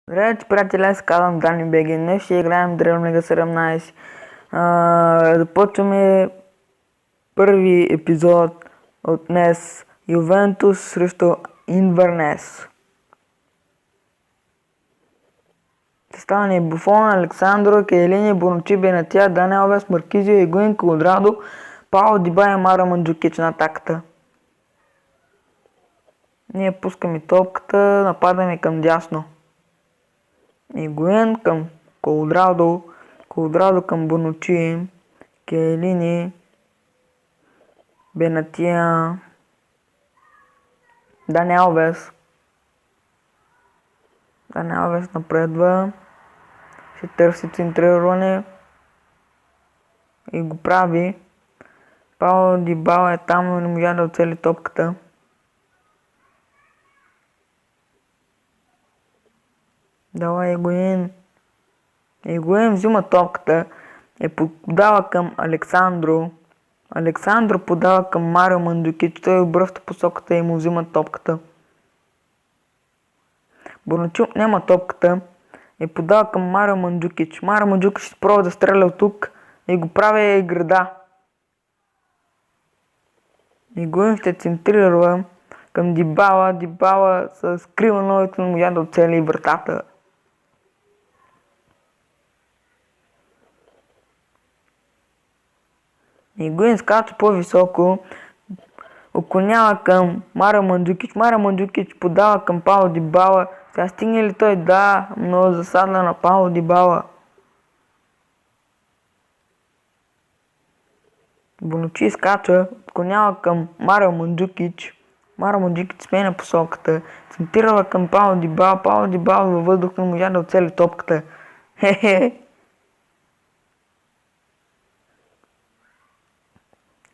Здравейте, приятели, аз се казвам Дани БГ. Днес ще играем Древна лига 17. Започваме първи епизод от днес. Ювентус срещу Инвернес. Състава ни Буфон, Александро, Кейлини, Бонучи, Бенатия, Даниел Алвес, Маркизио, Игуин, Квадрадо, Пао Дибай и Маро Манджукич на атаката. Ние пускаме топката, нападаме към дясно. Игуин към Квадрадо към Бонучи, Кейлини, Бенатия, Даниел Алвес. Даниел Алвес напредва, ще търси центриране и го прави. Пао Дибала е там, но не можа да оцели топката. Давай Игуин. Игуин взима топката и подава към Александро. Александро подава към Марио Мандукич. Той обръща посоката и му взима топката. Бонучук няма топката и подава към Марио Манджукич. Марио Манджукич ще пробва да стреля от тук и го прави града. Игуин ще центрира към Дибала. Дибала с крива ногите, но можа да оцели вратата. Игуин скача по-високо, отклонява към Марио Мандукич. Марио Мандукич подава към Пао Дибала. Сега стигне ли той? Да, много засадна на Пао Дибала. Бонучи скача, отклонява към Марио Мандукич. Марио Мандукич сменя посоката, центрира към Пао Дибала. Пао Дибала във въздуха не можа да оцели топката. Хе-хе!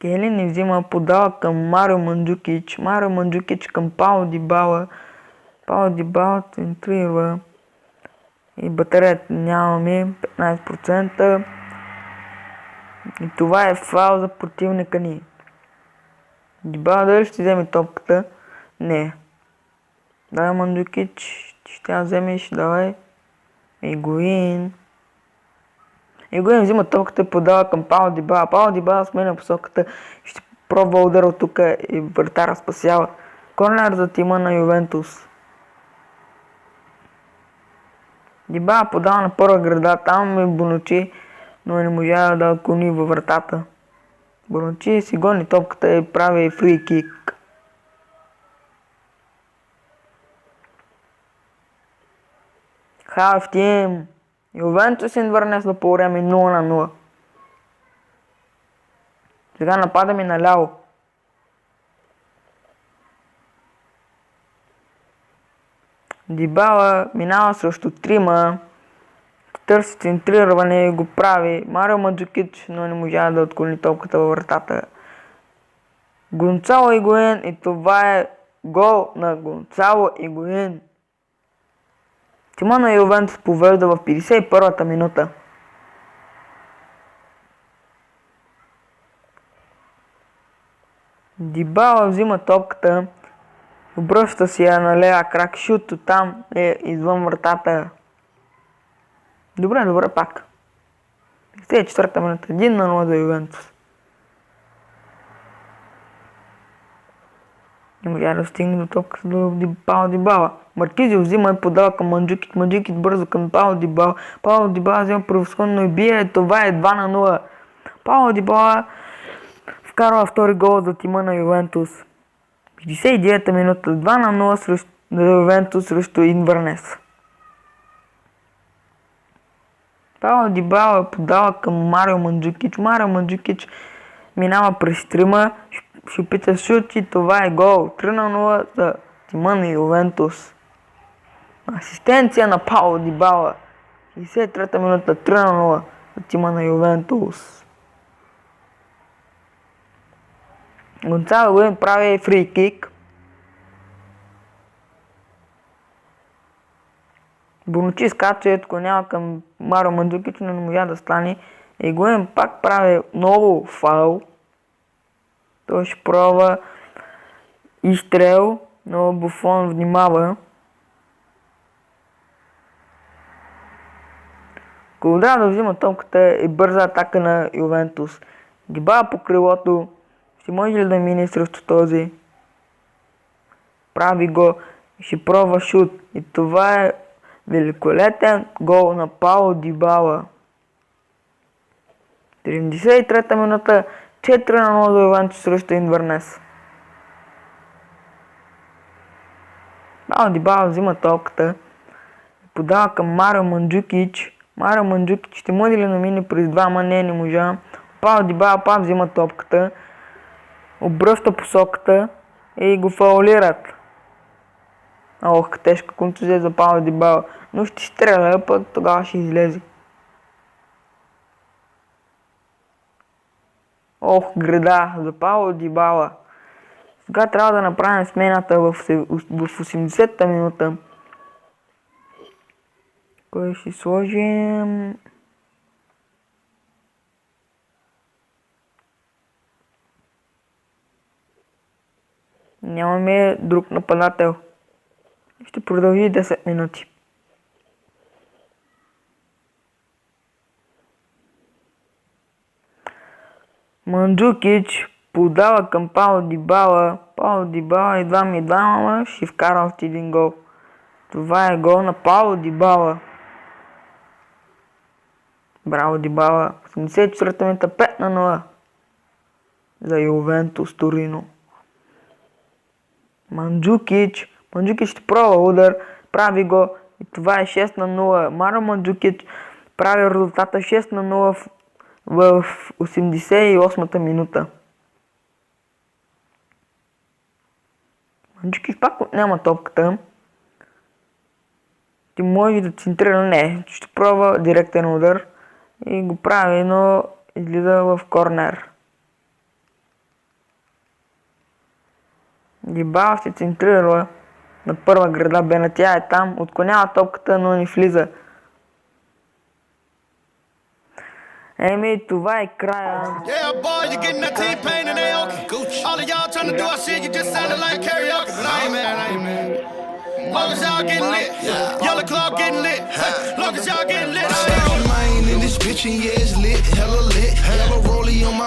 Кейлини взима, подава към Марио Мандукич. Марио Мандукич към Пао Дибала. Пао Дибала центрира. И батареята нямаме 15%. И това е фаул за противника ни. Дибала дали ще вземе топката? Не. Давай Мандукич. Ще я вземеш, давай. Игуин. Игуин взима топката и подава към Пао Дибала. Пао Дибала сменя посоката. Ще пробва удар от тук и вратара спасява. Корнер за тима на Ювентус. Дибала подава на първа града. Там е Бонучи, но не можа да отклони във вратата. Бонучи си гони топката и прави фри кик. Халф тим. Ювентус Инвернес по време 0-0. Сега нападаме наляво. Дибала минава срещу трима. Търси центриране и го прави. Марио Манджукич, но не можа да отклони топката във вратата. Гонцало Игуин и това е гол на Гонцало Игуин. Тима на Ювентус повежда в 51-та минута. Дибала взима топката, обръща си я на лева крак, шуто там е извън вратата. Добре, пак. 54-та минута, 1-0 за Ювентус. Не можа да стигне до топката до Пао Дибала. Маркизио взима и подава към Манджукич. Манджукич бързо към Пао Дибала. Пао Дибала взима превъзходно и бие. Това е 2-0. Пао Дибала вкарва втори гол за тима на Ювентус. 59-та минута, 2-0 за Ювентус срещу Инвернес. Пао Дибала подава към Марио Манджукич. Марио Манджукич минава през трима, ще опита шут и това е гол. 3-0 за тима на Ювентус. Асистенция на Пао Дибала. 63-та минута, 3-0 за тима на Ювентус. Гонцало Игуин прави фри кик. Бонучи скача и отклонява към Марио Мандукич, но не можа да стане. Игуин пак прави много фаул. Той ще пробва изстрел, но Буфон внимава. Колодрадо взима топката и бърза атака на Ювентус. Дибала по крилото. Ще може ли да мине срещу този? Прави го и ще пробва шут. И това е великолепен гол на Пауло Дибала. 73-та минута, 4-0 за Ювентус срещу Инвернес. Пауло Дибала взима топката и подава към Марио Манджукич. Марио Манджукич ще може ли намине през двама? Не можа. Пауло Дибала пак взима топката, обръща посоката и го фаулират. Ох, тежка контузия за Пауло Дибала, но ще стреля, пък тогава ще излезе. Ох, града за Пауло Дибала. Сега трябва да направим смената в 80-та минута. Кой ще сложим? Нямаме друг нападател. Ще продължи 10 минути. Манджукич подава към Пауло Дибала. Пауло Дибала едва ще вкара още един гол. Това е гол на Пауло Дибала. Браво Дибала. 84-та минута, 5-0 за Ювентус Торино. Манджукич ще пробва удар, прави го и това е 6-0. Марио Манджукич прави резултата 6-0 в 88-та минута. Манджукич пак няма топката. Ти може да центрира, не, ще пробва директен удар и го прави, но излиза в корнер. Дибала се центрира на първа града, Бенатия е там, отклонява топката, но не влиза. Еми, това е края. Long as y'all getting lit, yellow club getting lit. Long as y'all getting lit, I ain't on mine in this bitch and yeah it's lit, hella lit, hella rollie on my